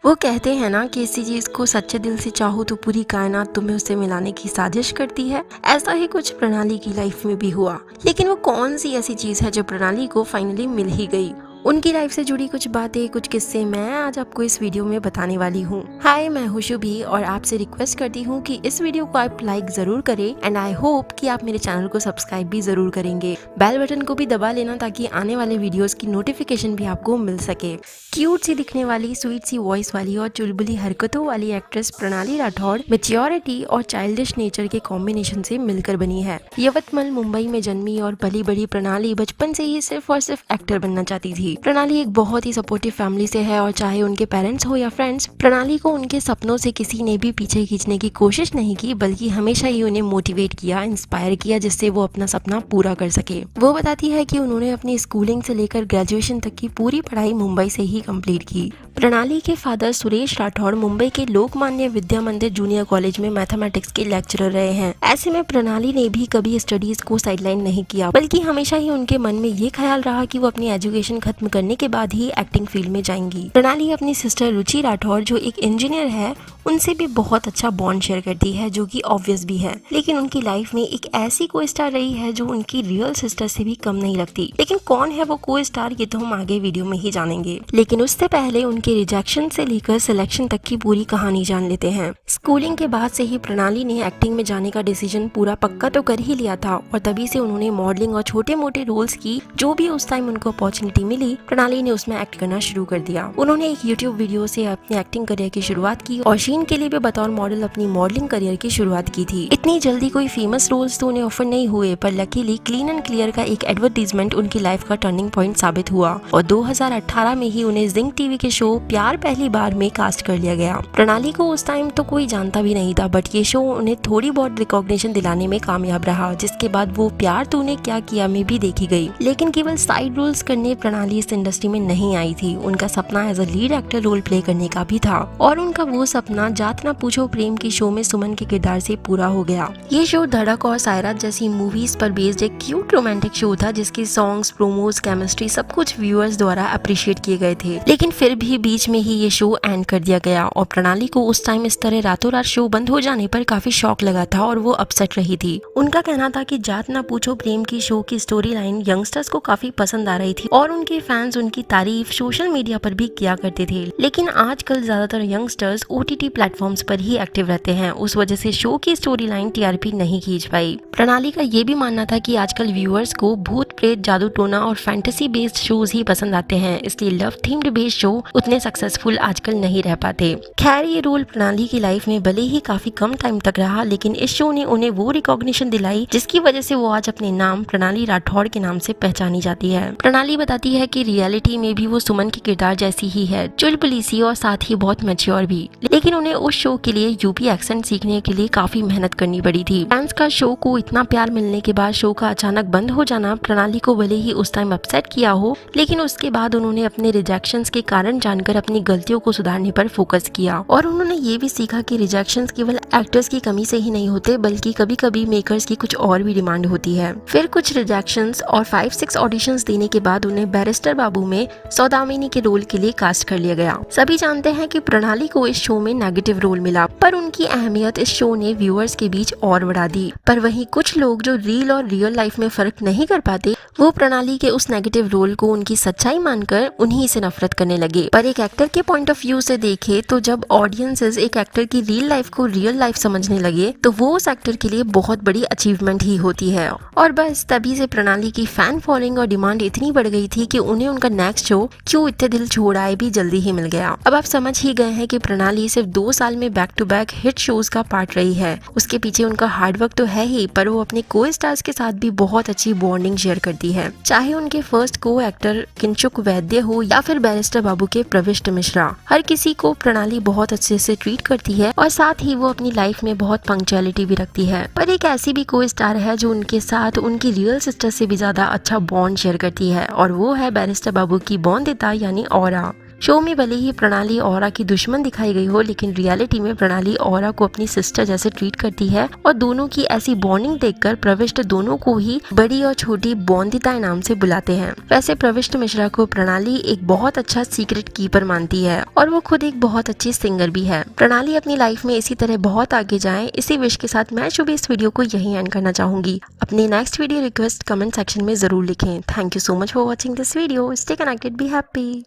वो कहते हैं ना कि किसी चीज को सच्चे दिल से चाहो तो पूरी कायनात तुम्हें उससे मिलाने की साजिश करती है। ऐसा ही कुछ प्रणाली की लाइफ में भी हुआ, लेकिन वो कौन सी ऐसी चीज है जो प्रणाली को फाइनली मिल ही गई। उनकी लाइफ से जुड़ी कुछ बातें, कुछ किस्से मैं आज आपको इस वीडियो में बताने वाली हूँ। हाय, मैं हूँ शुभी और आपसे रिक्वेस्ट करती हूँ कि इस वीडियो को आप लाइक जरूर करें एंड आई होप कि आप मेरे चैनल को सब्सक्राइब भी जरूर करेंगे। बेल बटन को भी दबा लेना ताकि आने वाले वीडियोस की नोटिफिकेशन भी आपको मिल सके। क्यूट सी दिखने वाली, स्वीट सी वॉइस वाली और चुलबुली हरकतों वाली एक्ट्रेस प्रणाली राठौड़ मैच्योरिटी और चाइल्डिश नेचर के कॉम्बिनेशन से मिलकर बनी है। यवतमाल मुंबई में जन्मी और पली बड़ी प्रणाली बचपन से ही सिर्फ और सिर्फ एक्टर बनना चाहती थी। प्रणाली एक बहुत ही सपोर्टिव फैमिली से है और चाहे उनके पेरेंट्स हो या फ्रेंड्स, प्रणाली को उनके सपनों से किसी ने भी पीछे खींचने की कोशिश नहीं की, बल्कि हमेशा ही उन्हें मोटिवेट किया, इंस्पायर किया, जिससे वो अपना सपना पूरा कर सके। वो बताती है कि उन्होंने अपनी स्कूलिंग से लेकर ग्रेजुएशन तक की पूरी पढ़ाई मुंबई से ही कंप्लीट की। प्रणाली के फादर सुरेश राठौड़ मुंबई के लोकमान्य विद्या मंदिर जूनियर कॉलेज में मैथमेटिक्स के लेक्चरर रहे हैं। ऐसे में प्रणाली ने भी कभी स्टडीज को साइडलाइन नहीं किया, बल्कि हमेशा ही उनके मन में ये ख्याल रहा कि वो अपनी एजुकेशन खत्म करने के बाद ही एक्टिंग फील्ड में जाएंगी। प्रणाली अपनी सिस्टर रुचि राठौड़ जो एक इंजीनियर है, उनसे भी बहुत अच्छा बॉन्ड शेयर करती है, जो कि ऑब्वियस भी है। लेकिन उनकी लाइफ में एक ऐसी को स्टार रही है जो उनकी रियल सिस्टर से भी कम नहीं लगती। लेकिन कौन है वो को स्टार, ये तो हम आगे वीडियो में ही जानेंगे। लेकिन उससे पहले उनके रिजेक्शन से लेकर सिलेक्शन तक की पूरी कहानी जान लेते हैं। स्कूलिंग के बाद से ही प्रणाली ने एक्टिंग में जाने का डिसीजन पूरा पक्का तो कर ही लिया था और तभी से उन्होंने मॉडलिंग और छोटे मोटे रोल्स की जो भी उस टाइम उनको अपॉर्चुनिटी मिली, प्रणाली ने उसमें एक्ट करना शुरू कर दिया। उन्होंने एक यूट्यूब वीडियो से अपने एक्टिंग करियर की शुरुआत की और शीन के लिए भी बतौर मॉडल अपनी मॉडलिंग करियर की शुरुआत की थी। इतनी जल्दी कोई फेमस रोल्स तो उन्हें ऑफर नहीं हुए, पर लकीली क्लीन एंड क्लियर का एक एडवर्टीजमेंट उनकी लाइफ का टर्निंग पॉइंट साबित हुआ और 2018 में ही उन्हें जिंक टीवी के शो प्यार पहली बार में कास्ट कर लिया गया। प्रणाली को उस टाइम तो कोई जानता भी नहीं था, बट ये शो उन्हें थोड़ी बहुत रिकॉग्निशन दिलाने में कामयाब रहा, जिसके बाद वो प्यार तूने क्या किया में भी देखी गई। लेकिन केवल साइड रोल्स करने प्रणाली इस इंडस्ट्री में नहीं आई थी। उनका सपना as a lead actor role play करने का भी था और उनका वो सपना जात ना पूछो प्रेम की शो में सुमन के किरदार से पूरा हो गया। ये शो धड़क और सायरात जैसी मूवीज पर बेस्ड एक क्यूट रोमांटिक शो था, जिसके सॉन्ग्स, प्रोमोज, केमिस्ट्री सब कुछ व्यूअर्स द्वारा अप्रिशिएट किए गए थे। लेकिन फिर भी बीच में ही ये शो एंड कर दिया गया और प्रणाली को उस टाइम इस तरह रातों रात शो बंद हो जाने पर काफी शॉक लगा था और वो अपसेट रही थी। उनका कहना था कि जात ना पूछो प्रेम की शो की स्टोरी लाइन यंगस्टर्स को काफी पसंद आ रही थी और उनके फैंस उनकी तारीफ सोशल मीडिया पर भी किया करते थे। लेकिन आजकल ज्यादातर यंगस्टर्स OTT प्लेटफॉर्म्स पर ही एक्टिव रहते हैं, उस वजह से शो की स्टोरी लाइन TRP नहीं खींच पाई। प्रणाली का ये भी मानना था कि आजकल व्यूअर्स को भूत प्रेत, जादू टोना और फैंटेसी बेस्ड शोज ही पसंद आते हैं, इसलिए लव थीम्ड बेस्ड शो उतने सक्सेसफुल आजकल नहीं रह पाते। खैर, ये रोल प्रणाली की लाइफ में भले ही काफी कम टाइम तक रहा, लेकिन इस शो ने उन्हें वो रिकॉग्निशन दिलाई जिसकी वजह से वो आज अपने नाम प्रणाली राठौड़ के नाम से पहचानी जाती है। प्रणाली बताती है कि रियलिटी में भी वो सुमन के किरदार जैसी ही है, चुलबुली सी और साथ ही बहुत मैच्योर भी। लेकिन उन्हें उस शो के लिए यूपी एक्सेंट सीखने के लिए काफी मेहनत करनी पड़ी थी। फैंस का शो को इतना प्यार मिलने के बाद शो का अचानक बंद हो जाना प्रणाली को भले ही उस टाइम अपसेट किया हो, लेकिन उसके बाद उन्होंने अपने रिजेक्शंस के कारण जानकर अपनी गलतियों को सुधारने पर फोकस किया और उन्होंने ये भी सीखा कि रिजेक्शंस केवल एक्टर्स की कमी से ही नहीं होते, बल्कि कभी कभी मेकर्स की कुछ और भी डिमांड होती है। फिर कुछ रिजेक्शंस और 5-6 ऑडिशंस देने के बाद उन्हें बैरिस्टर बाबू में सौदामिनी के रोल के लिए कास्ट कर लिया गया। सभी जानते हैं कि प्रणाली को इस शो में नेगेटिव रोल मिला, पर उनकी अहमियत इस शो ने व्यूअर्स के बीच और बढ़ा दी। पर वहीं कुछ लोग जो रील और रियल लाइफ में फर्क नहीं कर पाते, वो प्रणाली के उस नेगेटिव रोल को उनकी सच्चाई मानकर उन्हीं से नफरत करने लगे। पर एक एक्टर के पॉइंट ऑफ व्यू से देखे तो जब ऑडियंसेस एक एक्टर की रियल लाइफ को रियल लाइफ समझने लगे, तो वो उस एक्टर के लिए बहुत बड़ी अचीवमेंट ही होती है। और बस तभी से प्रणाली की फैन फॉलोइंग और डिमांड इतनी बढ़ गई थी कि उन्हें उनका नेक्स्ट शो क्यों इतने दिल छोड़ आए भी जल्दी ही मिल गया। अब आप समझ ही गए हैं कि प्रणाली सिर्फ 2 साल में back to back hit shows का पार्ट रही है। उसके पीछे उनका हार्डवर्क तो है ही, पर वो अपने को स्टार्स के साथ भी बहुत अच्छी बॉन्डिंग शेयर करती है। चाहे उनके फर्स्ट को एक्टर किंचुक वैद्य हो या फिर बैरिस्टर बाबू के प्रविष्ट मिश्रा, हर किसी को प्रणाली बहुत अच्छे से ट्रीट करती है और साथ ही वो अपनी लाइफ में बहुत पंक्चुअलिटी भी रखती है। पर एक ऐसी भी को स्टार है जो उनके साथ उनकी रियल सिस्टर से भी ज्यादा अच्छा बॉन्ड शेयर करती है और वो है बैरिस्टर बाबू की बॉन्दिता यानी औरा। शो में भले ही प्रणाली औरा की दुश्मन दिखाई गई हो, लेकिन रियलिटी में प्रणाली औरा को अपनी सिस्टर जैसे ट्रीट करती है और दोनों की ऐसी बॉन्डिंग देखकर प्रविष्ट दोनों को ही बड़ी और छोटी बॉन्दिता नाम से बुलाते हैं। वैसे प्रविष्ट मिश्रा को प्रणाली एक बहुत अच्छा सीक्रेट कीपर मानती है और वो खुद एक बहुत अच्छी सिंगर भी है। प्रणाली अपनी लाइफ में इसी तरह बहुत आगे जाए, इसी विश के साथ मैं शुभ इस वीडियो को यहीं एंड करना चाहूंगी। अपने next video request comment section में जरूर लिखें। Thank you so much for watching this video. Stay connected, be happy.